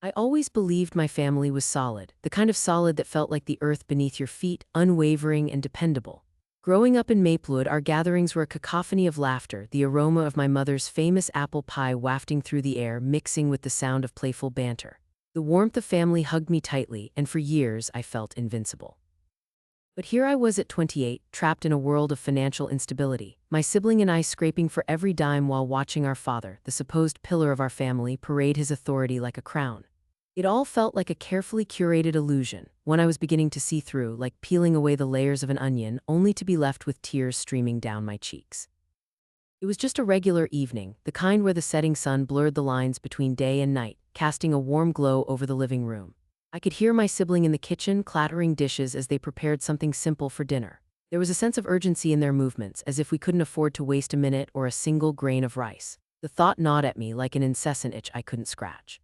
I always believed my family was solid, the kind of solid that felt like the earth beneath your feet, unwavering and dependable. Growing up in Maplewood, our gatherings were a cacophony of laughter, the aroma of my mother's famous apple pie wafting through the air, mixing with the sound of playful banter. The warmth of family hugged me tightly, and for years I felt invincible. But here I was at 28, trapped in a world of financial instability, my sibling and I scraping for every dime while watching our father, the supposed pillar of our family, parade his authority like a crown. It all felt like a carefully curated illusion, one I was beginning to see through, like peeling away the layers of an onion, only to be left with tears streaming down my cheeks. It was just a regular evening, the kind where the setting sun blurred the lines between day and night, casting a warm glow over the living room. I could hear my sibling in the kitchen clattering dishes as they prepared something simple for dinner. There was a sense of urgency in their movements, as if we couldn't afford to waste a minute or a single grain of rice. The thought gnawed at me like an incessant itch I couldn't scratch.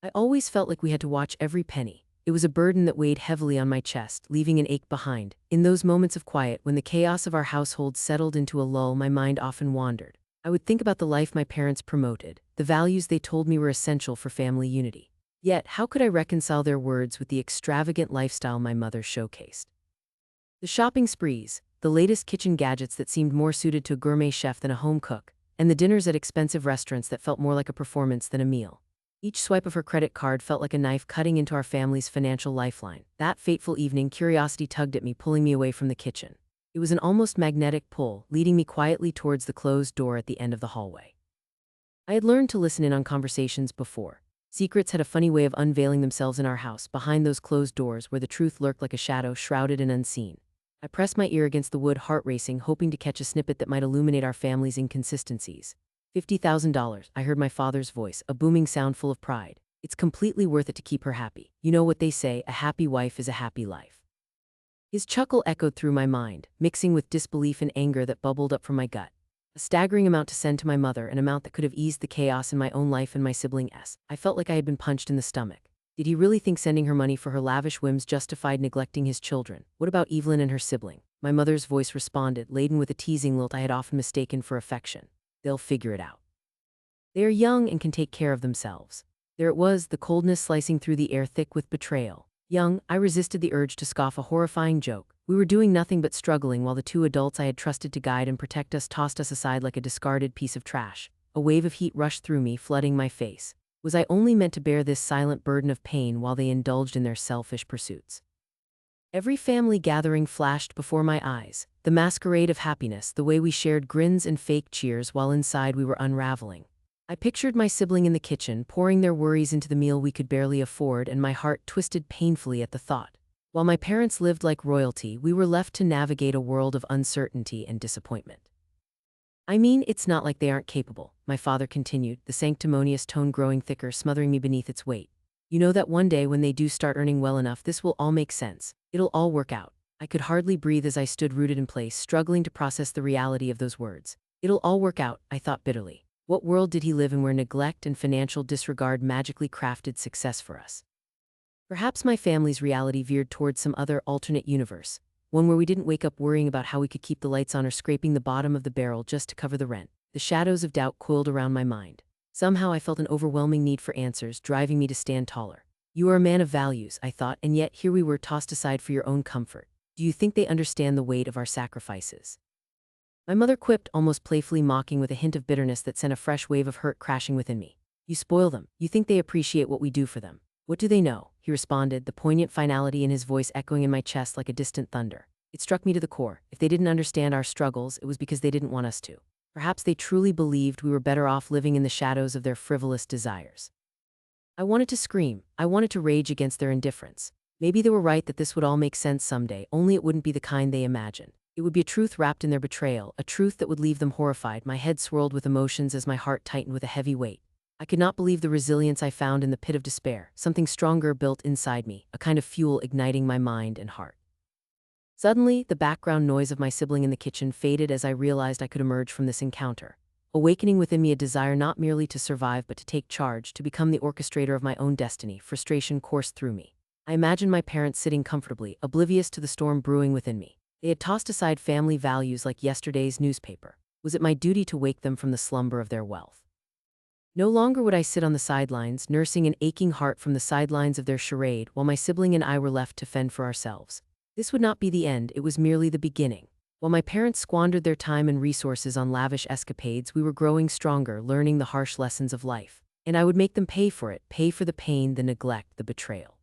I always felt like we had to watch every penny. It was a burden that weighed heavily on my chest, leaving an ache behind. In those moments of quiet, when the chaos of our household settled into a lull, my mind often wandered. I would think about the life my parents promoted, the values they told me were essential for family unity. Yet, how could I reconcile their words with the extravagant lifestyle my mother showcased? The shopping sprees, the latest kitchen gadgets that seemed more suited to a gourmet chef than a home cook, and the dinners at expensive restaurants that felt more like a performance than a meal. Each swipe of her credit card felt like a knife cutting into our family's financial lifeline. That fateful evening, curiosity tugged at me, pulling me away from the kitchen. It was an almost magnetic pull, leading me quietly towards the closed door at the end of the hallway. I had learned to listen in on conversations before. Secrets had a funny way of unveiling themselves in our house, behind those closed doors where the truth lurked like a shadow, shrouded and unseen. I pressed my ear against the wood, heart racing, hoping to catch a snippet that might illuminate our family's inconsistencies. $50,000, I heard my father's voice, a booming sound full of pride. It's completely worth it to keep her happy. You know what they say, a happy wife is a happy life. His chuckle echoed through my mind, mixing with disbelief and anger that bubbled up from my gut. A staggering amount to send to my mother, an amount that could have eased the chaos in my own life and my sibling's. I felt like I had been punched in the stomach. Did he really think sending her money for her lavish whims justified neglecting his children? What about Evelyn and her sibling? My mother's voice responded, laden with a teasing lilt I had often mistaken for affection. They'll figure it out. They are young and can take care of themselves. There it was, the coldness slicing through the air thick with betrayal. Young, I resisted the urge to scoff a horrifying joke. We were doing nothing but struggling while the two adults I had trusted to guide and protect us tossed us aside like a discarded piece of trash. A wave of heat rushed through me, flooding my face. Was I only meant to bear this silent burden of pain while they indulged in their selfish pursuits? Every family gathering flashed before my eyes, the masquerade of happiness, the way we shared grins and fake cheers while inside we were unraveling. I pictured my sibling in the kitchen, pouring their worries into the meal we could barely afford, and my heart twisted painfully at the thought. While my parents lived like royalty, we were left to navigate a world of uncertainty and disappointment. I mean, it's not like they aren't capable, my father continued, the sanctimonious tone growing thicker, smothering me beneath its weight. You know that one day when they do start earning well enough, this will all make sense. It'll all work out. I could hardly breathe as I stood rooted in place, struggling to process the reality of those words. It'll all work out, I thought bitterly. What world did he live in where neglect and financial disregard magically crafted success for us? Perhaps my family's reality veered towards some other alternate universe, one where we didn't wake up worrying about how we could keep the lights on or scraping the bottom of the barrel just to cover the rent. The shadows of doubt coiled around my mind. Somehow I felt an overwhelming need for answers, driving me to stand taller. You are a man of values, I thought, and yet here we were tossed aside for your own comfort. Do you think they understand the weight of our sacrifices? My mother quipped, almost playfully mocking, with a hint of bitterness that sent a fresh wave of hurt crashing within me. You spoil them. You think they appreciate what we do for them. What do they know? He responded, the poignant finality in his voice echoing in my chest like a distant thunder. It struck me to the core. If they didn't understand our struggles, it was because they didn't want us to. Perhaps they truly believed we were better off living in the shadows of their frivolous desires. I wanted to scream. I wanted to rage against their indifference. Maybe they were right that this would all make sense someday, only it wouldn't be the kind they imagined. It would be a truth wrapped in their betrayal, a truth that would leave them horrified. My head swirled with emotions as my heart tightened with a heavy weight. I could not believe the resilience I found in the pit of despair, something stronger built inside me, a kind of fuel igniting my mind and heart. Suddenly, the background noise of my sibling in the kitchen faded as I realized I could emerge from this encounter, awakening within me a desire not merely to survive but to take charge, to become the orchestrator of my own destiny. Frustration coursed through me. I imagined my parents sitting comfortably, oblivious to the storm brewing within me. They had tossed aside family values like yesterday's newspaper. Was it my duty to wake them from the slumber of their wealth? No longer would I sit on the sidelines, nursing an aching heart from the sidelines of their charade, while my sibling and I were left to fend for ourselves. This would not be the end, it was merely the beginning. While my parents squandered their time and resources on lavish escapades, we were growing stronger, learning the harsh lessons of life. And I would make them pay for it, pay for the pain, the neglect, the betrayal.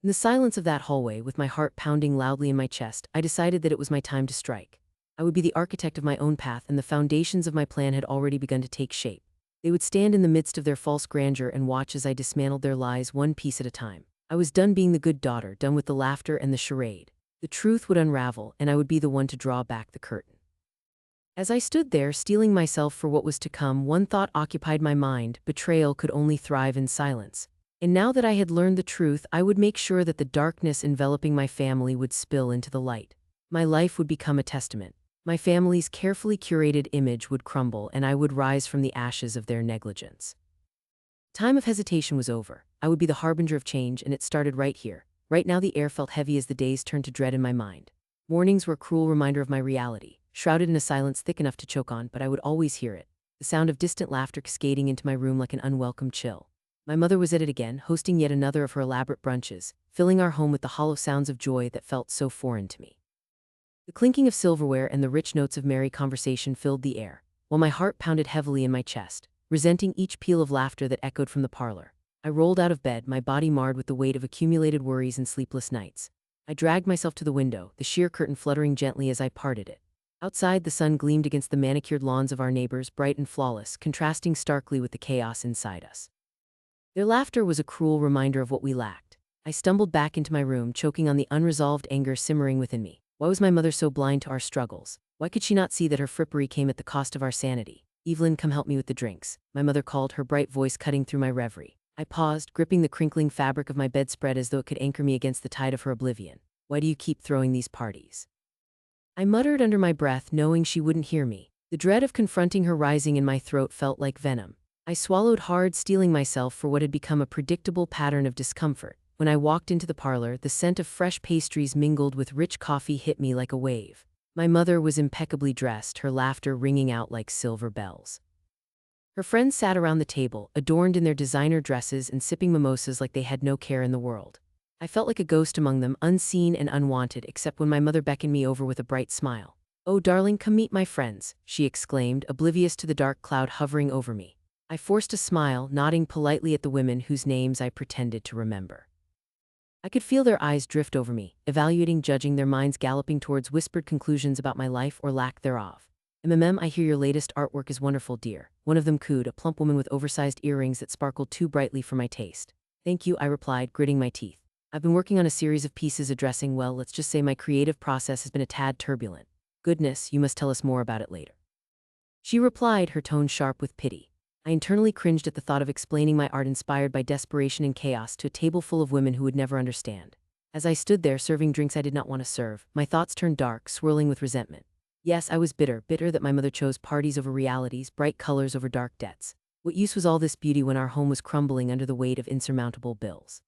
In the silence of that hallway, with my heart pounding loudly in my chest, I decided that it was my time to strike. I would be the architect of my own path, and the foundations of my plan had already begun to take shape. They would stand in the midst of their false grandeur and watch as I dismantled their lies one piece at a time. I was done being the good daughter, done with the laughter and the charade. The truth would unravel, and I would be the one to draw back the curtain. As I stood there, steeling myself for what was to come, one thought occupied my mind: betrayal could only thrive in silence. And now that I had learned the truth, I would make sure that the darkness enveloping my family would spill into the light. My life would become a testament. My family's carefully curated image would crumble, and I would rise from the ashes of their negligence. Time of hesitation was over. I would be the harbinger of change, and it started right here. Right now the air felt heavy as the days turned to dread in my mind. Mornings were a cruel reminder of my reality, shrouded in a silence thick enough to choke on, but I would always hear it. The sound of distant laughter cascading into my room like an unwelcome chill. My mother was at it again, hosting yet another of her elaborate brunches, filling our home with the hollow sounds of joy that felt so foreign to me. The clinking of silverware and the rich notes of merry conversation filled the air, while my heart pounded heavily in my chest, resenting each peal of laughter that echoed from the parlor. I rolled out of bed, my body marred with the weight of accumulated worries and sleepless nights. I dragged myself to the window, the sheer curtain fluttering gently as I parted it. Outside, the sun gleamed against the manicured lawns of our neighbors, bright and flawless, contrasting starkly with the chaos inside us. Their laughter was a cruel reminder of what we lacked. I stumbled back into my room, choking on the unresolved anger simmering within me. Why was my mother so blind to our struggles? Why could she not see that her frippery came at the cost of our sanity? "Evelyn, come help me with the drinks," my mother called, her bright voice cutting through my reverie. I paused, gripping the crinkling fabric of my bedspread as though it could anchor me against the tide of her oblivion. "Why do you keep throwing these parties?" I muttered under my breath, knowing she wouldn't hear me. The dread of confronting her rising in my throat felt like venom. I swallowed hard, steeling myself for what had become a predictable pattern of discomfort. When I walked into the parlor, the scent of fresh pastries mingled with rich coffee hit me like a wave. My mother was impeccably dressed, her laughter ringing out like silver bells. Her friends sat around the table, adorned in their designer dresses and sipping mimosas like they had no care in the world. I felt like a ghost among them, unseen and unwanted, except when my mother beckoned me over with a bright smile. "Oh, darling, come meet my friends," she exclaimed, oblivious to the dark cloud hovering over me. I forced a smile, nodding politely at the women whose names I pretended to remember. I could feel their eyes drift over me, evaluating, judging, their minds galloping towards whispered conclusions about my life or lack thereof. "I hear your latest artwork is wonderful, dear," one of them cooed, a plump woman with oversized earrings that sparkled too brightly for my taste. "Thank you," I replied, gritting my teeth. "I've been working on a series of pieces addressing, well, let's just say my creative process has been a tad turbulent." "Goodness, you must tell us more about it later," she replied, her tone sharp with pity. I internally cringed at the thought of explaining my art inspired by desperation and chaos to a table full of women who would never understand. As I stood there serving drinks I did not want to serve, my thoughts turned dark, swirling with resentment. Yes, I was bitter that my mother chose parties over realities, bright colors over dark debts. What use was all this beauty when our home was crumbling under the weight of insurmountable bills?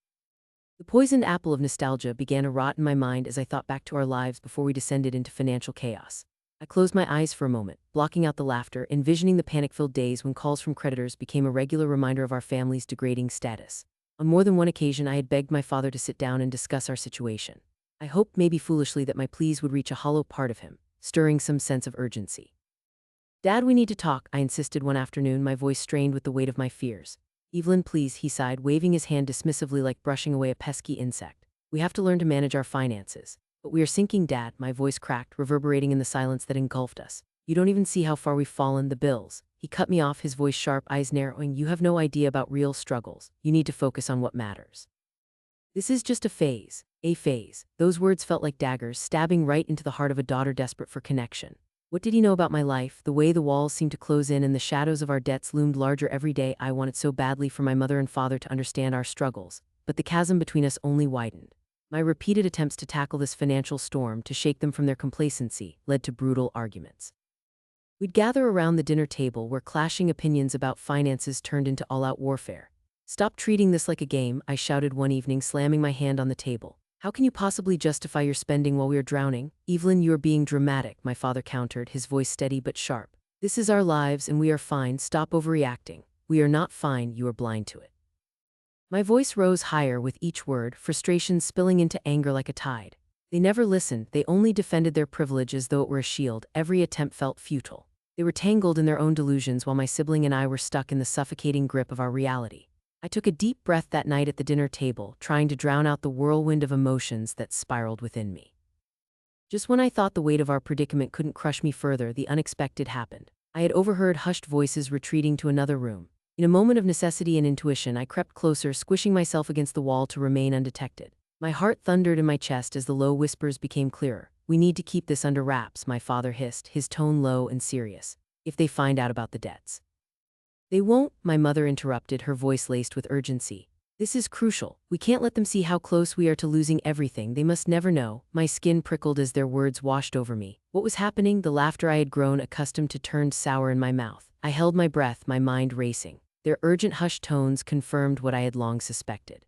The poisoned apple of nostalgia began to rot in my mind as I thought back to our lives before we descended into financial chaos. I closed my eyes for a moment, blocking out the laughter, envisioning the panic-filled days when calls from creditors became a regular reminder of our family's degrading status. On more than one occasion, I had begged my father to sit down and discuss our situation. I hoped, maybe foolishly, that my pleas would reach a hollow part of him, stirring some sense of urgency. "Dad, we need to talk," I insisted one afternoon, my voice strained with the weight of my fears. "Evelyn, please," he sighed, waving his hand dismissively like brushing away a pesky insect. "We have to learn to manage our finances." "But we are sinking, Dad," my voice cracked, reverberating in the silence that engulfed us. "You don't even see how far we've fallen, the bills." He cut me off, his voice sharp, eyes narrowing. "You have no idea about real struggles. You need to focus on what matters. This is just a phase." A phase. Those words felt like daggers, stabbing right into the heart of a daughter desperate for connection. What did he know about my life, the way the walls seemed to close in and the shadows of our debts loomed larger every day? I wanted so badly for my mother and father to understand our struggles, but the chasm between us only widened. My repeated attempts to tackle this financial storm, to shake them from their complacency, led to brutal arguments. We'd gather around the dinner table where clashing opinions about finances turned into all-out warfare. "Stop treating this like a game," I shouted one evening, slamming my hand on the table. "How can you possibly justify your spending while we are drowning?" "Evelyn, you are being dramatic," my father countered, his voice steady but sharp. "This is our lives and we are fine. Stop overreacting." We are not fine, you are blind to it. My voice rose higher with each word, frustration spilling into anger like a tide. They never listened, they only defended their privilege as though it were a shield. Every attempt felt futile. They were tangled in their own delusions while my sibling and I were stuck in the suffocating grip of our reality. I took a deep breath that night at the dinner table, trying to drown out the whirlwind of emotions that spiraled within me. Just when I thought the weight of our predicament couldn't crush me further, the unexpected happened. I had overheard hushed voices retreating to another room. In a moment of necessity and intuition, I crept closer, squishing myself against the wall to remain undetected. My heart thundered in my chest as the low whispers became clearer. "We need to keep this under wraps," my father hissed, his tone low and serious. "If they find out about the debts." "They won't," my mother interrupted, her voice laced with urgency. "This is crucial. We can't let them see how close we are to losing everything. They must never know." My skin prickled as their words washed over me. What was happening? The laughter I had grown accustomed to turned sour in my mouth. I held my breath, my mind racing. Their urgent hushed tones confirmed what I had long suspected.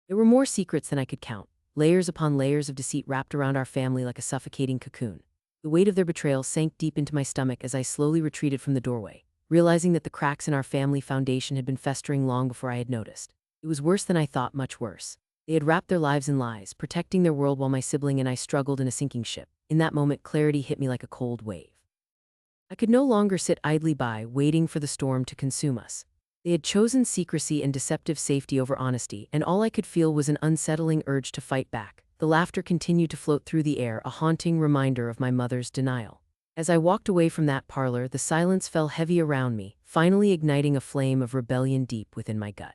There were more secrets than I could count, layers upon layers of deceit wrapped around our family like a suffocating cocoon. The weight of their betrayal sank deep into my stomach as I slowly retreated from the doorway, realizing that the cracks in our family foundation had been festering long before I had noticed. It was worse than I thought, much worse. They had wrapped their lives in lies, protecting their world while my sibling and I struggled in a sinking ship. In that moment, clarity hit me like a cold wave. I could no longer sit idly by, waiting for the storm to consume us. They had chosen secrecy and deceptive safety over honesty, and all I could feel was an unsettling urge to fight back. The laughter continued to float through the air, a haunting reminder of my mother's denial. As I walked away from that parlor, the silence fell heavy around me, finally igniting a flame of rebellion deep within my gut.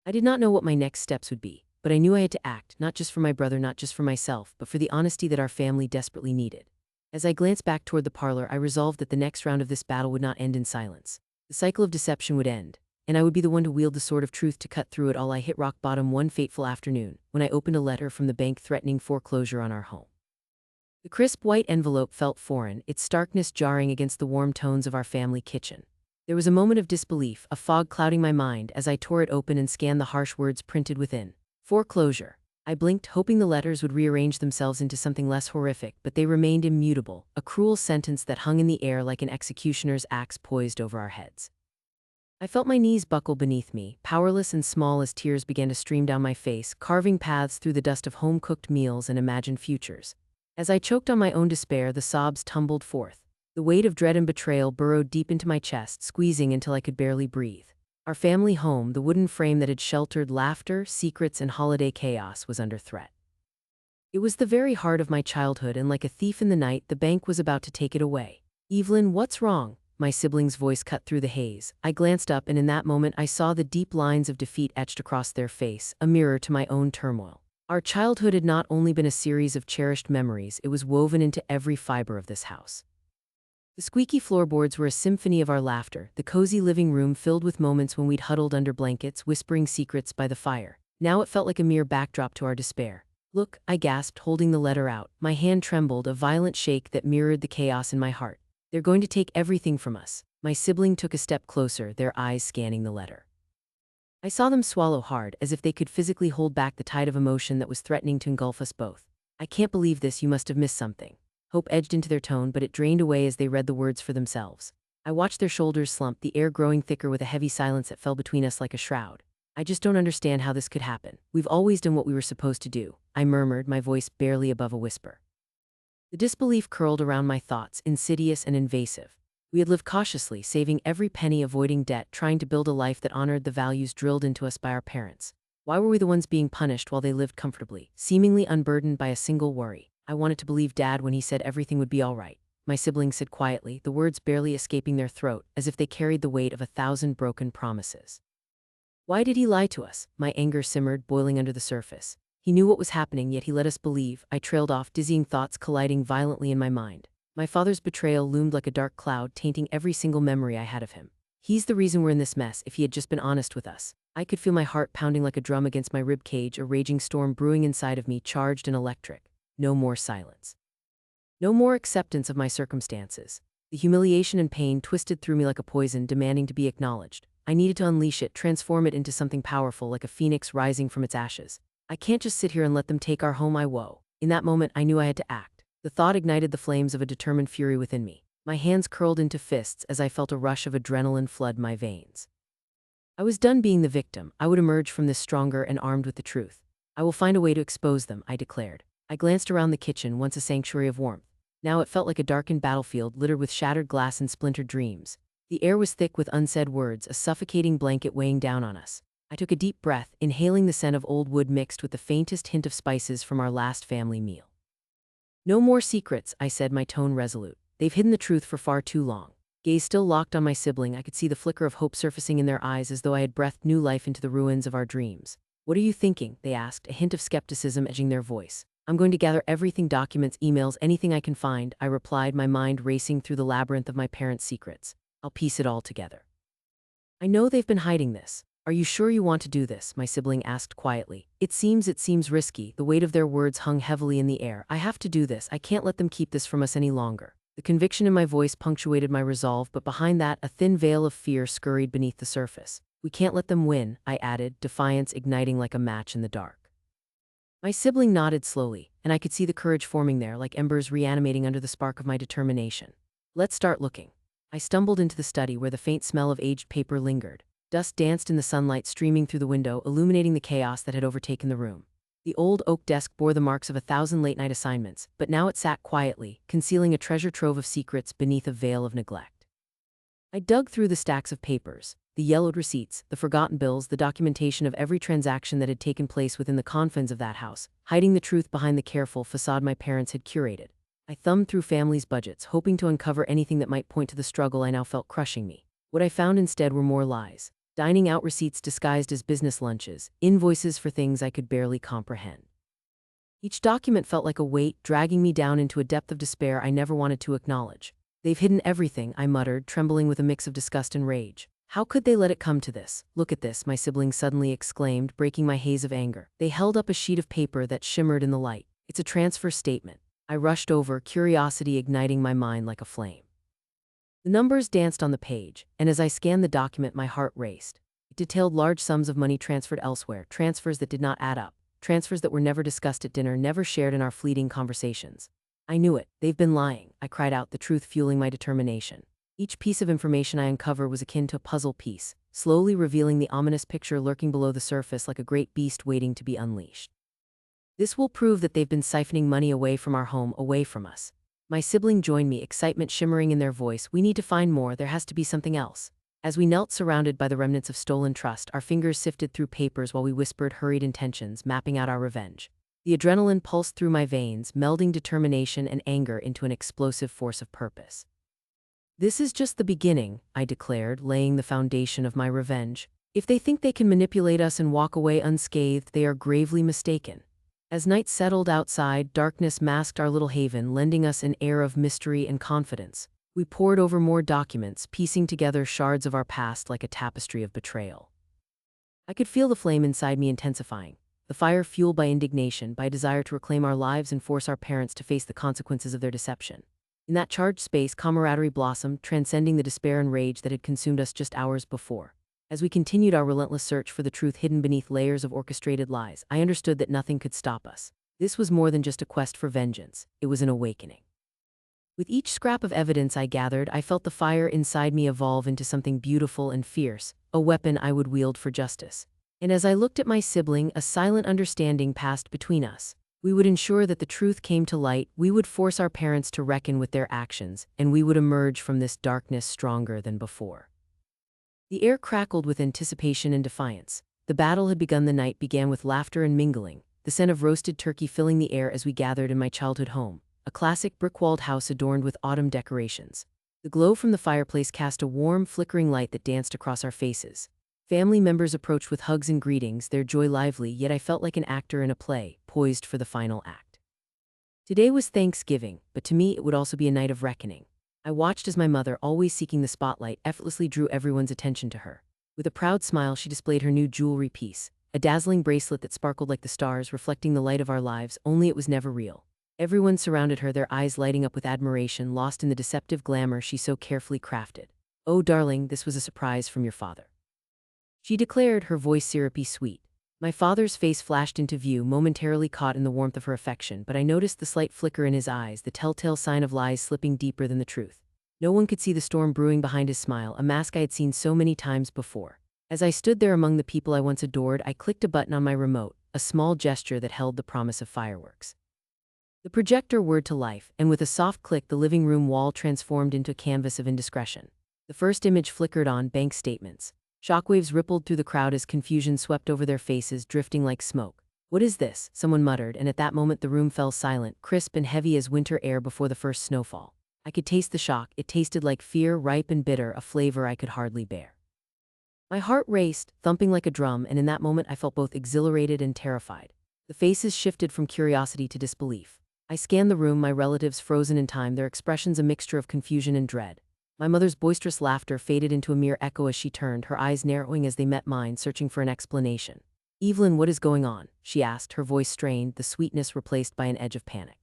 I did not know what my next steps would be, but I knew I had to act, not just for my brother, not just for myself, but for the honesty that our family desperately needed. As I glanced back toward the parlor, I resolved that the next round of this battle would not end in silence. The cycle of deception would end, and I would be the one to wield the sword of truth to cut through it all. I hit rock bottom one fateful afternoon, when I opened a letter from the bank threatening foreclosure on our home. The crisp white envelope felt foreign, its starkness jarring against the warm tones of our family kitchen. There was a moment of disbelief, a fog clouding my mind as I tore it open and scanned the harsh words printed within. Foreclosure. I blinked, hoping the letters would rearrange themselves into something less horrific, but they remained immutable, a cruel sentence that hung in the air like an executioner's axe poised over our heads. I felt my knees buckle beneath me, powerless and small as tears began to stream down my face, carving paths through the dust of home-cooked meals and imagined futures. As I choked on my own despair, the sobs tumbled forth. The weight of dread and betrayal burrowed deep into my chest, squeezing until I could barely breathe. Our family home, the wooden frame that had sheltered laughter, secrets, and holiday chaos, was under threat. It was the very heart of my childhood, and like a thief in the night, the bank was about to take it away. "Evelyn, what's wrong?" My sibling's voice cut through the haze. I glanced up, and in that moment I saw the deep lines of defeat etched across their face, a mirror to my own turmoil. Our childhood had not only been a series of cherished memories, it was woven into every fiber of this house. The squeaky floorboards were a symphony of our laughter, the cozy living room filled with moments when we'd huddled under blankets, whispering secrets by the fire. Now it felt like a mere backdrop to our despair. "Look," I gasped, holding the letter out. My hand trembled, a violent shake that mirrored the chaos in my heart. "They're going to take everything from us." My sibling took a step closer, their eyes scanning the letter. I saw them swallow hard, as if they could physically hold back the tide of emotion that was threatening to engulf us both. "I can't believe this, you must have missed something." Hope edged into their tone, but it drained away as they read the words for themselves. I watched their shoulders slump, the air growing thicker with a heavy silence that fell between us like a shroud. "I just don't understand how this could happen. We've always done what we were supposed to do," I murmured, my voice barely above a whisper. The disbelief curled around my thoughts, insidious and invasive. We had lived cautiously, saving every penny, avoiding debt, trying to build a life that honored the values drilled into us by our parents. Why were we the ones being punished while they lived comfortably, seemingly unburdened by a single worry? "I wanted to believe Dad when he said everything would be all right," my sibling said quietly, the words barely escaping their throat, as if they carried the weight of 1,000 broken promises. "Why did he lie to us?" My anger simmered, boiling under the surface. "He knew what was happening, yet he let us believe." I trailed off, dizzying thoughts colliding violently in my mind. My father's betrayal loomed like a dark cloud, tainting every single memory I had of him. "He's the reason we're in this mess. If he had just been honest with us." I could feel my heart pounding like a drum against my rib cage, a raging storm brewing inside of me, charged and electric. No more silence. No more acceptance of my circumstances. The humiliation and pain twisted through me like a poison, demanding to be acknowledged. I needed to unleash it, transform it into something powerful, like a phoenix rising from its ashes. "I can't just sit here and let them take our home," I woe. In that moment, I knew I had to act. The thought ignited the flames of a determined fury within me. My hands curled into fists as I felt a rush of adrenaline flood my veins. I was done being the victim. I would emerge from this stronger and armed with the truth. I will find a way to expose them, I declared. I glanced around the kitchen, once a sanctuary of warmth. Now it felt like a darkened battlefield littered with shattered glass and splintered dreams. The air was thick with unsaid words, a suffocating blanket weighing down on us. I took a deep breath, inhaling the scent of old wood mixed with the faintest hint of spices from our last family meal. No more secrets, I said, my tone resolute. They've hidden the truth for far too long. Gaze still locked on my sibling, I could see the flicker of hope surfacing in their eyes as though I had breathed new life into the ruins of our dreams. What are you thinking? They asked, a hint of skepticism edging their voice. I'm going to gather everything, documents, emails, anything I can find, I replied, my mind racing through the labyrinth of my parents' secrets. I'll piece it all together. I know they've been hiding this. Are you sure you want to do this? My sibling asked quietly. It seems risky. The weight of their words hung heavily in the air. I have to do this. I can't let them keep this from us any longer. The conviction in my voice punctuated my resolve, but behind that, a thin veil of fear scurried beneath the surface. We can't let them win, I added, defiance igniting like a match in the dark. My sibling nodded slowly, and I could see the courage forming there, like embers reanimating under the spark of my determination. Let's start looking. I stumbled into the study where the faint smell of aged paper lingered. Dust danced in the sunlight streaming through the window, illuminating the chaos that had overtaken the room. The old oak desk bore the marks of 1,000 late-night assignments, but now it sat quietly, concealing a treasure trove of secrets beneath a veil of neglect. I dug through the stacks of papers, the yellowed receipts, the forgotten bills, the documentation of every transaction that had taken place within the confines of that house, hiding the truth behind the careful facade my parents had curated. I thumbed through families' budgets, hoping to uncover anything that might point to the struggle I now felt crushing me. What I found instead were more lies. Dining out receipts disguised as business lunches, invoices for things I could barely comprehend. Each document felt like a weight, dragging me down into a depth of despair I never wanted to acknowledge. They've hidden everything, I muttered, trembling with a mix of disgust and rage. How could they let it come to this? Look at this, my sibling suddenly exclaimed, breaking my haze of anger. They held up a sheet of paper that shimmered in the light. It's a transfer statement. I rushed over, curiosity igniting my mind like a flame. The numbers danced on the page, and as I scanned the document, my heart raced. It detailed large sums of money transferred elsewhere, transfers that did not add up, transfers that were never discussed at dinner, never shared in our fleeting conversations. I knew it. They've been lying, I cried out, the truth fueling my determination. Each piece of information I uncovered was akin to a puzzle piece, slowly revealing the ominous picture lurking below the surface like a great beast waiting to be unleashed. This will prove that they've been siphoning money away from our home, away from us. My sibling joined me, excitement shimmering in their voice. We need to find more, there has to be something else. As we knelt surrounded by the remnants of stolen trust, our fingers sifted through papers while we whispered hurried intentions, mapping out our revenge. The adrenaline pulsed through my veins, melding determination and anger into an explosive force of purpose. This is just the beginning, I declared, laying the foundation of my revenge. If they think they can manipulate us and walk away unscathed, they are gravely mistaken. As night settled outside, darkness masked our little haven, lending us an air of mystery and confidence. We pored over more documents, piecing together shards of our past like a tapestry of betrayal. I could feel the flame inside me intensifying, the fire fueled by indignation, by a desire to reclaim our lives and force our parents to face the consequences of their deception. In that charged space, camaraderie blossomed, transcending the despair and rage that had consumed us just hours before. As we continued our relentless search for the truth hidden beneath layers of orchestrated lies, I understood that nothing could stop us. This was more than just a quest for vengeance, it was an awakening. With each scrap of evidence I gathered, I felt the fire inside me evolve into something beautiful and fierce, a weapon I would wield for justice. And as I looked at my sibling, a silent understanding passed between us. We would ensure that the truth came to light, we would force our parents to reckon with their actions, and we would emerge from this darkness stronger than before. The air crackled with anticipation and defiance. The battle had begun. The night began with laughter and mingling, the scent of roasted turkey filling the air as we gathered in my childhood home, a classic brick-walled house adorned with autumn decorations. The glow from the fireplace cast a warm, flickering light that danced across our faces. Family members approached with hugs and greetings, their joy lively, yet I felt like an actor in a play, poised for the final act. Today was Thanksgiving, but to me it would also be a night of reckoning. I watched as my mother, always seeking the spotlight, effortlessly drew everyone's attention to her. With a proud smile, she displayed her new jewelry piece, a dazzling bracelet that sparkled like the stars, reflecting the light of our lives, only it was never real. Everyone surrounded her, their eyes lighting up with admiration, lost in the deceptive glamour she so carefully crafted. "Oh, darling, this was a surprise from your father," she declared, her voice syrupy sweet. My father's face flashed into view, momentarily caught in the warmth of her affection, but I noticed the slight flicker in his eyes, the telltale sign of lies slipping deeper than the truth. No one could see the storm brewing behind his smile, a mask I had seen so many times before. As I stood there among the people I once adored, I clicked a button on my remote, a small gesture that held the promise of fireworks. The projector whirred to life, and with a soft click, the living room wall transformed into a canvas of indiscretion. The first image flickered on: bank statements. Shockwaves rippled through the crowd as confusion swept over their faces, drifting like smoke. "What is this?" someone muttered, and at that moment the room fell silent, crisp and heavy as winter air before the first snowfall. I could taste the shock. It tasted like fear, ripe and bitter, a flavor I could hardly bear. My heart raced, thumping like a drum, and in that moment I felt both exhilarated and terrified. The faces shifted from curiosity to disbelief. I scanned the room, my relatives frozen in time, their expressions a mixture of confusion and dread. My mother's boisterous laughter faded into a mere echo as she turned, her eyes narrowing as they met mine, searching for an explanation. "Evelyn, what is going on?" she asked, her voice strained, the sweetness replaced by an edge of panic.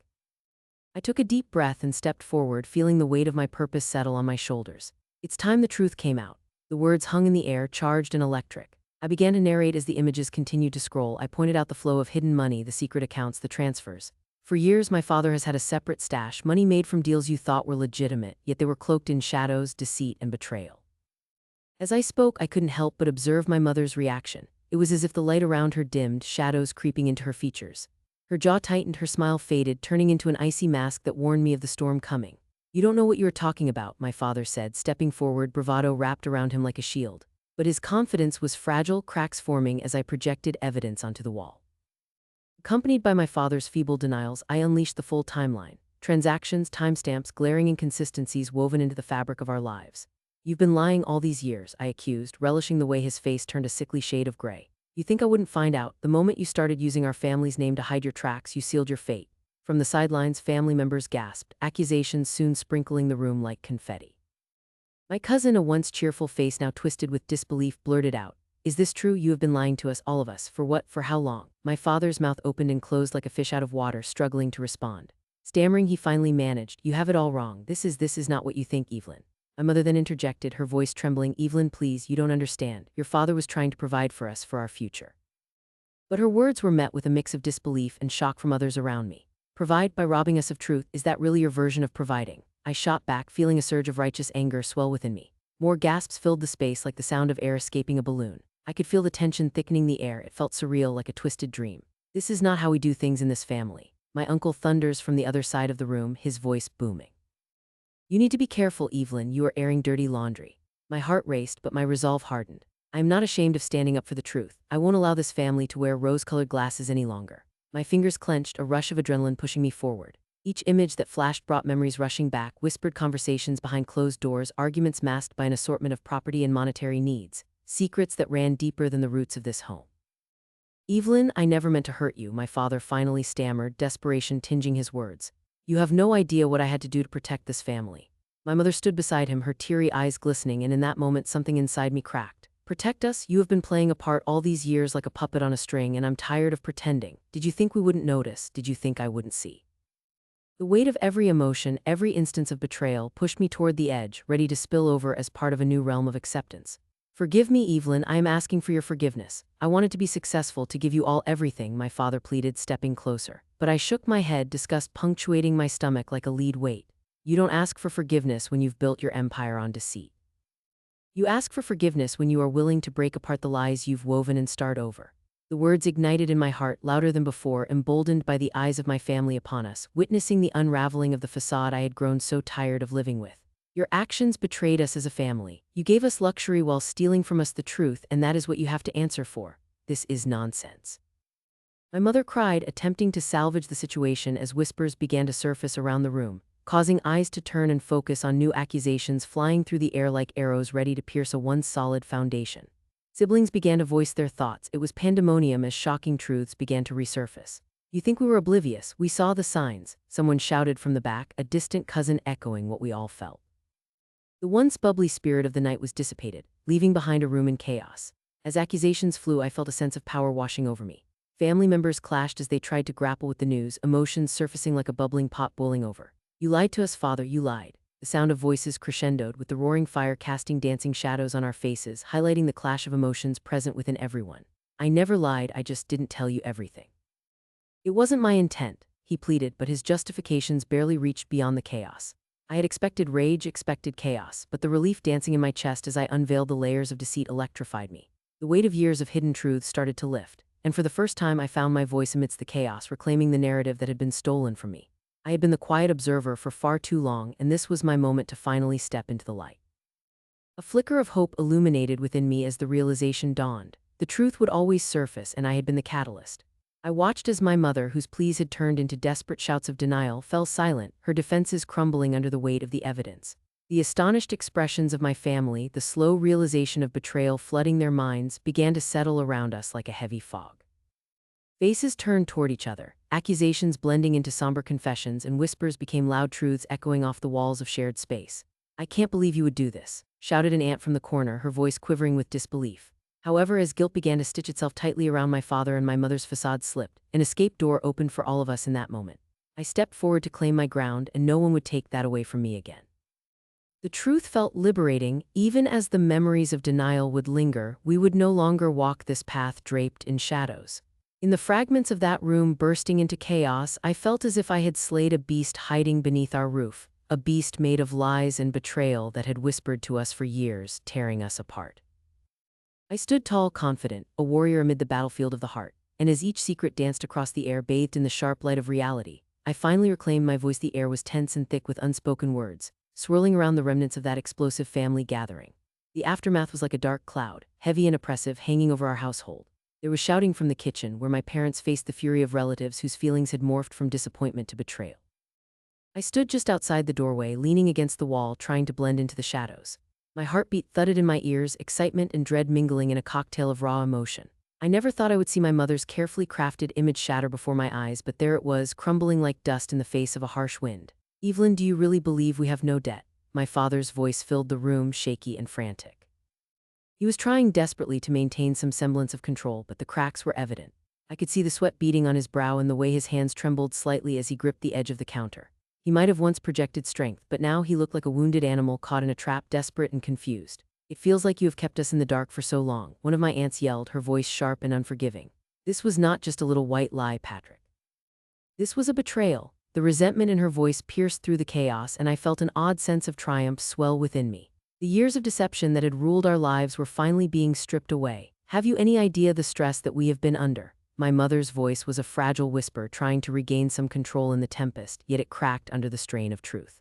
I took a deep breath and stepped forward, feeling the weight of my purpose settle on my shoulders. "It's time the truth came out." The words hung in the air, charged and electric. I began to narrate as the images continued to scroll. I pointed out the flow of hidden money, the secret accounts, the transfers. For years, my father has had a separate stash, money made from deals you thought were legitimate, yet they were cloaked in shadows, deceit, and betrayal. As I spoke, I couldn't help but observe my mother's reaction. It was as if the light around her dimmed, shadows creeping into her features. Her jaw tightened, her smile faded, turning into an icy mask that warned me of the storm coming. "You don't know what you are talking about," my father said, stepping forward, bravado wrapped around him like a shield. But his confidence was fragile, cracks forming as I projected evidence onto the wall. Accompanied by my father's feeble denials, I unleashed the full timeline. Transactions, timestamps, glaring inconsistencies woven into the fabric of our lives. "You've been lying all these years," I accused, relishing the way his face turned a sickly shade of gray. "You think I wouldn't find out? The moment you started using our family's name to hide your tracks, you sealed your fate." From the sidelines, family members gasped, accusations soon sprinkling the room like confetti. My cousin, a once cheerful face now twisted with disbelief, blurted out, "Is this true? You have been lying to us, all of us. For what? For how long?" My father's mouth opened and closed like a fish out of water, struggling to respond. Stammering, he finally managed, "You have it all wrong. This is not what you think, Evelyn." My mother then interjected, her voice trembling, "Evelyn, please, you don't understand. Your father was trying to provide for us, for our future." But her words were met with a mix of disbelief and shock from others around me. "Provide by robbing us of truth? Is that really your version of providing?" I shot back, feeling a surge of righteous anger swell within me. More gasps filled the space, like the sound of air escaping a balloon. I could feel the tension thickening the air. It felt surreal, like a twisted dream. "This is not how we do things in this family." My uncle thunders from the other side of the room, his voice booming. "You need to be careful, Evelyn. You are airing dirty laundry." My heart raced, but my resolve hardened. I am not ashamed of standing up for the truth. I won't allow this family to wear rose-colored glasses any longer. My fingers clenched, a rush of adrenaline pushing me forward. Each image that flashed brought memories rushing back, whispered conversations behind closed doors, arguments masked by an assortment of property and monetary needs, secrets that ran deeper than the roots of this home. "Evelyn, I never meant to hurt you," my father finally stammered, desperation tinging his words. "You have no idea what I had to do to protect this family." My mother stood beside him, her teary eyes glistening, and in that moment something inside me cracked. "Protect us? You have been playing a part all these years like a puppet on a string, and I'm tired of pretending. Did you think we wouldn't notice? Did you think I wouldn't see?" The weight of every emotion, every instance of betrayal, pushed me toward the edge, ready to spill over as part of a new realm of acceptance. "Forgive me, Evelyn, I am asking for your forgiveness. I wanted to be successful, to give you all everything," my father pleaded, stepping closer. But I shook my head, disgust punctuating my stomach like a lead weight. "You don't ask for forgiveness when you've built your empire on deceit. You ask for forgiveness when you are willing to break apart the lies you've woven and start over." The words ignited in my heart, louder than before, emboldened by the eyes of my family upon us, witnessing the unraveling of the facade I had grown so tired of living with. "Your actions betrayed us as a family. You gave us luxury while stealing from us the truth, and that is what you have to answer for. This is nonsense." My mother cried, attempting to salvage the situation as whispers began to surface around the room, causing eyes to turn and focus on new accusations flying through the air like arrows ready to pierce a once solid foundation. Siblings began to voice their thoughts. It was pandemonium as shocking truths began to resurface. "You think we were oblivious? We saw the signs," someone shouted from the back, a distant cousin echoing what we all felt. The once bubbly spirit of the night was dissipated, leaving behind a room in chaos. As accusations flew, I felt a sense of power washing over me. Family members clashed as they tried to grapple with the news, emotions surfacing like a bubbling pot boiling over. "You lied to us, Father, you lied." The sound of voices crescendoed, with the roaring fire casting dancing shadows on our faces, highlighting the clash of emotions present within everyone. "I never lied, I just didn't tell you everything." "It wasn't my intent," he pleaded, but his justifications barely reached beyond the chaos. I had expected rage, expected chaos, but the relief dancing in my chest as I unveiled the layers of deceit electrified me. The weight of years of hidden truths started to lift, and for the first time I found my voice amidst the chaos, reclaiming the narrative that had been stolen from me. I had been the quiet observer for far too long, and this was my moment to finally step into the light. A flicker of hope illuminated within me as the realization dawned. The truth would always surface, and I had been the catalyst. I watched as my mother, whose pleas had turned into desperate shouts of denial, fell silent, her defenses crumbling under the weight of the evidence. The astonished expressions of my family, the slow realization of betrayal flooding their minds, began to settle around us like a heavy fog. Faces turned toward each other, accusations blending into somber confessions, and whispers became loud truths echoing off the walls of shared space. "I can't believe you would do this," shouted an aunt from the corner, her voice quivering with disbelief. However, as guilt began to stitch itself tightly around my father and my mother's facade slipped, an escape door opened for all of us in that moment. I stepped forward to claim my ground, and no one would take that away from me again. The truth felt liberating. Even as the memories of denial would linger, we would no longer walk this path draped in shadows. In the fragments of that room bursting into chaos, I felt as if I had slayed a beast hiding beneath our roof, a beast made of lies and betrayal that had whispered to us for years, tearing us apart. I stood tall, confident, a warrior amid the battlefield of the heart, and as each secret danced across the air bathed in the sharp light of reality, I finally reclaimed my voice. The air was tense and thick with unspoken words, swirling around the remnants of that explosive family gathering. The aftermath was like a dark cloud, heavy and oppressive, hanging over our household. There was shouting from the kitchen, where my parents faced the fury of relatives whose feelings had morphed from disappointment to betrayal. I stood just outside the doorway, leaning against the wall, trying to blend into the shadows. My heartbeat thudded in my ears, excitement and dread mingling in a cocktail of raw emotion. I never thought I would see my mother's carefully crafted image shatter before my eyes, but there it was, crumbling like dust in the face of a harsh wind. "Evelyn, do you really believe we have no debt?" My father's voice filled the room, shaky and frantic. He was trying desperately to maintain some semblance of control, but the cracks were evident. I could see the sweat beading on his brow and the way his hands trembled slightly as he gripped the edge of the counter. He might have once projected strength, but now he looked like a wounded animal caught in a trap, desperate and confused. "It feels like you have kept us in the dark for so long," one of my aunts yelled, her voice sharp and unforgiving. "This was not just a little white lie, Patrick. This was a betrayal." The resentment in her voice pierced through the chaos, and I felt an odd sense of triumph swell within me. The years of deception that had ruled our lives were finally being stripped away. "Have you any idea the stress that we have been under?" My mother's voice was a fragile whisper, trying to regain some control in the tempest, yet it cracked under the strain of truth.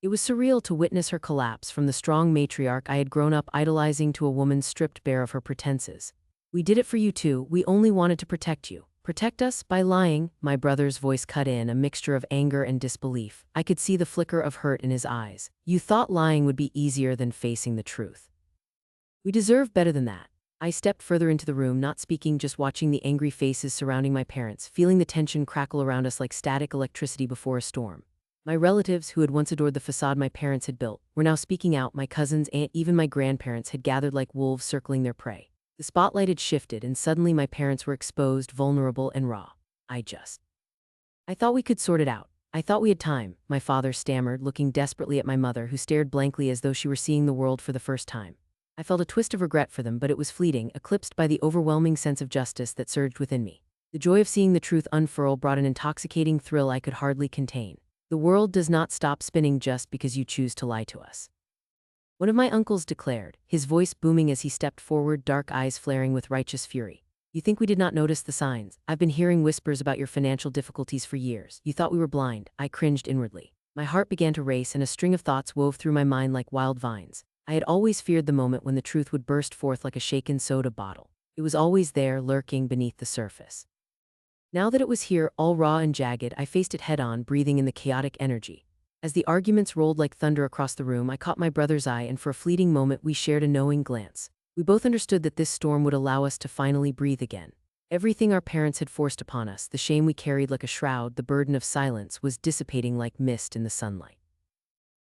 It was surreal to witness her collapse, from the strong matriarch I had grown up idolizing to a woman stripped bare of her pretenses. "We did it for you too. We only wanted to protect you." "Protect us? By lying?" My brother's voice cut in, a mixture of anger and disbelief. I could see the flicker of hurt in his eyes. "You thought lying would be easier than facing the truth. We deserve better than that." I stepped further into the room, not speaking, just watching the angry faces surrounding my parents, feeling the tension crackle around us like static electricity before a storm. My relatives, who had once adored the facade my parents had built, were now speaking out. My cousins, aunt, even my grandparents had gathered like wolves circling their prey. The spotlight had shifted, and suddenly my parents were exposed, vulnerable and raw. I thought we could sort it out. I thought we had time," my father stammered, looking desperately at my mother, who stared blankly as though she were seeing the world for the first time. I felt a twist of regret for them, but it was fleeting, eclipsed by the overwhelming sense of justice that surged within me. The joy of seeing the truth unfurl brought an intoxicating thrill I could hardly contain. "The world does not stop spinning just because you choose to lie to us," one of my uncles declared, his voice booming as he stepped forward, dark eyes flaring with righteous fury. "You think we did not notice the signs? I've been hearing whispers about your financial difficulties for years. You thought we were blind." I cringed inwardly. My heart began to race, and a string of thoughts wove through my mind like wild vines. I had always feared the moment when the truth would burst forth like a shaken soda bottle. It was always there, lurking beneath the surface. Now that it was here, all raw and jagged, I faced it head-on, breathing in the chaotic energy. As the arguments rolled like thunder across the room, I caught my brother's eye, and for a fleeting moment we shared a knowing glance. We both understood that this storm would allow us to finally breathe again. Everything our parents had forced upon us, the shame we carried like a shroud, the burden of silence, was dissipating like mist in the sunlight.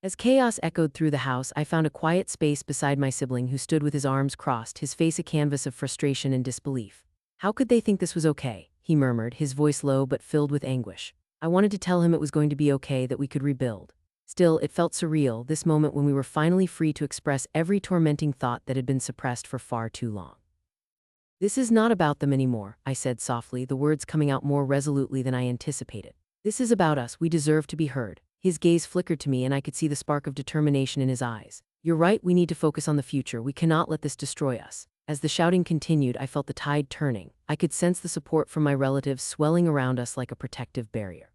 As chaos echoed through the house, I found a quiet space beside my sibling, who stood with his arms crossed, his face a canvas of frustration and disbelief. "How could they think this was okay?" he murmured, his voice low but filled with anguish. I wanted to tell him it was going to be okay, that we could rebuild. Still, it felt surreal, this moment when we were finally free to express every tormenting thought that had been suppressed for far too long. "This is not about them anymore," I said softly, the words coming out more resolutely than I anticipated. "This is about us. We deserve to be heard." His gaze flickered to me and I could see the spark of determination in his eyes. "You're right, we need to focus on the future. We cannot let this destroy us." As the shouting continued, I felt the tide turning. I could sense the support from my relatives swelling around us like a protective barrier.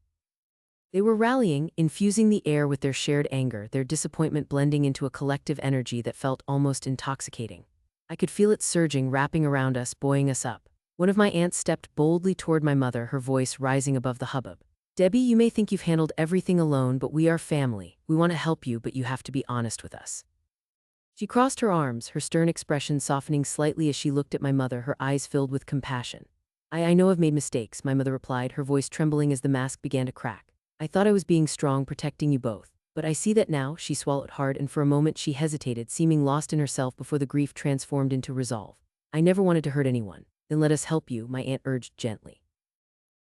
They were rallying, infusing the air with their shared anger, their disappointment blending into a collective energy that felt almost intoxicating. I could feel it surging, wrapping around us, buoying us up. One of my aunts stepped boldly toward my mother, her voice rising above the hubbub. "Debbie, you may think you've handled everything alone, but we are family. We want to help you, but you have to be honest with us." She crossed her arms, her stern expression softening slightly as she looked at my mother, her eyes filled with compassion. I know I've made mistakes," my mother replied, her voice trembling as the mask began to crack. "I thought I was being strong, protecting you both. But I see that now." She swallowed hard, and for a moment she hesitated, seeming lost in herself before the grief transformed into resolve. "I never wanted to hurt anyone." "Then let us help you," my aunt urged gently.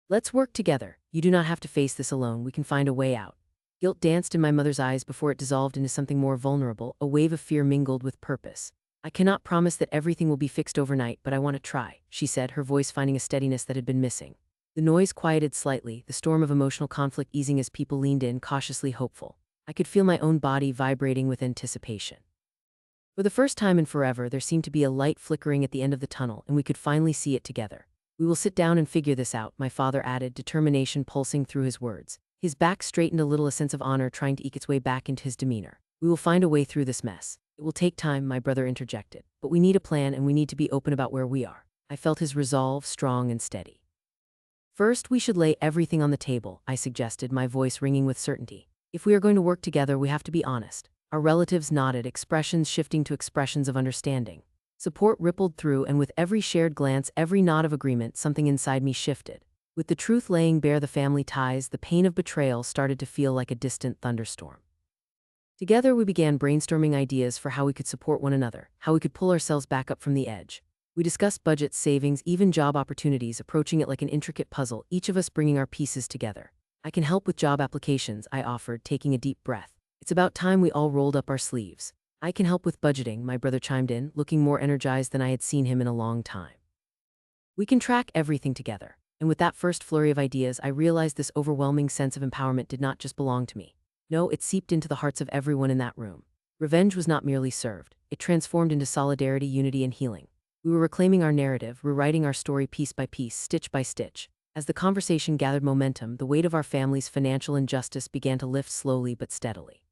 "Let's work together. You do not have to face this alone. We can find a way out." Guilt danced in my mother's eyes before it dissolved into something more vulnerable, a wave of fear mingled with purpose. "I cannot promise that everything will be fixed overnight, but I want to try," she said, her voice finding a steadiness that had been missing. The noise quieted slightly, the storm of emotional conflict easing as people leaned in, cautiously hopeful. I could feel my own body vibrating with anticipation. For the first time in forever, there seemed to be a light flickering at the end of the tunnel, and we could finally see it together. "We will sit down and figure this out," my father added, determination pulsing through his words. His back straightened a little, a sense of honor trying to eke its way back into his demeanor. "We will find a way through this mess." "It will take time," my brother interjected. "But we need a plan, and we need to be open about where we are." I felt his resolve, strong and steady. "First, we should lay everything on the table," I suggested, my voice ringing with certainty. "If we are going to work together, we have to be honest." Our relatives nodded, expressions shifting to expressions of understanding. Support rippled through, and with every shared glance, every nod of agreement, something inside me shifted. With the truth laying bare the family ties, the pain of betrayal started to feel like a distant thunderstorm. Together, we began brainstorming ideas for how we could support one another, how we could pull ourselves back up from the edge. We discussed budgets, savings, even job opportunities, approaching it like an intricate puzzle, each of us bringing our pieces together. "I can help with job applications," I offered, taking a deep breath. "It's about time we all rolled up our sleeves." "I can help with budgeting," my brother chimed in, looking more energized than I had seen him in a long time. "We can track everything together." And with that first flurry of ideas, I realized this overwhelming sense of empowerment did not just belong to me. No, it seeped into the hearts of everyone in that room. Revenge was not merely served. It transformed into solidarity, unity, and healing. We were reclaiming our narrative, rewriting our story piece by piece, stitch by stitch. As the conversation gathered momentum, the weight of our family's financial injustice began to lift slowly but steadily.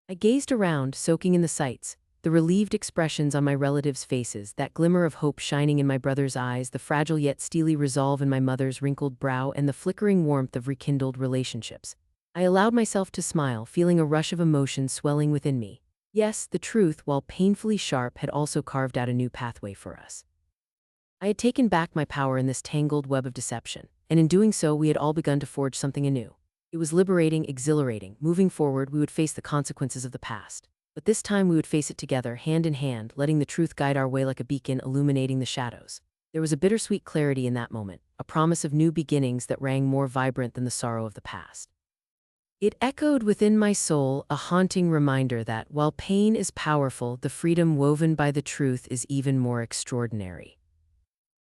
I gazed around, soaking in the sights, the relieved expressions on my relatives' faces, that glimmer of hope shining in my brother's eyes, the fragile yet steely resolve in my mother's wrinkled brow, and the flickering warmth of rekindled relationships. I allowed myself to smile, feeling a rush of emotion swelling within me. Yes, the truth, while painfully sharp, had also carved out a new pathway for us. I had taken back my power in this tangled web of deception, and in doing so, we had all begun to forge something anew. It was liberating, exhilarating. Moving forward, we would face the consequences of the past. But this time we would face it together, hand in hand, letting the truth guide our way like a beacon illuminating the shadows. There was a bittersweet clarity in that moment, a promise of new beginnings that rang more vibrant than the sorrow of the past. It echoed within my soul, a haunting reminder that, while pain is powerful, the freedom woven by the truth is even more extraordinary.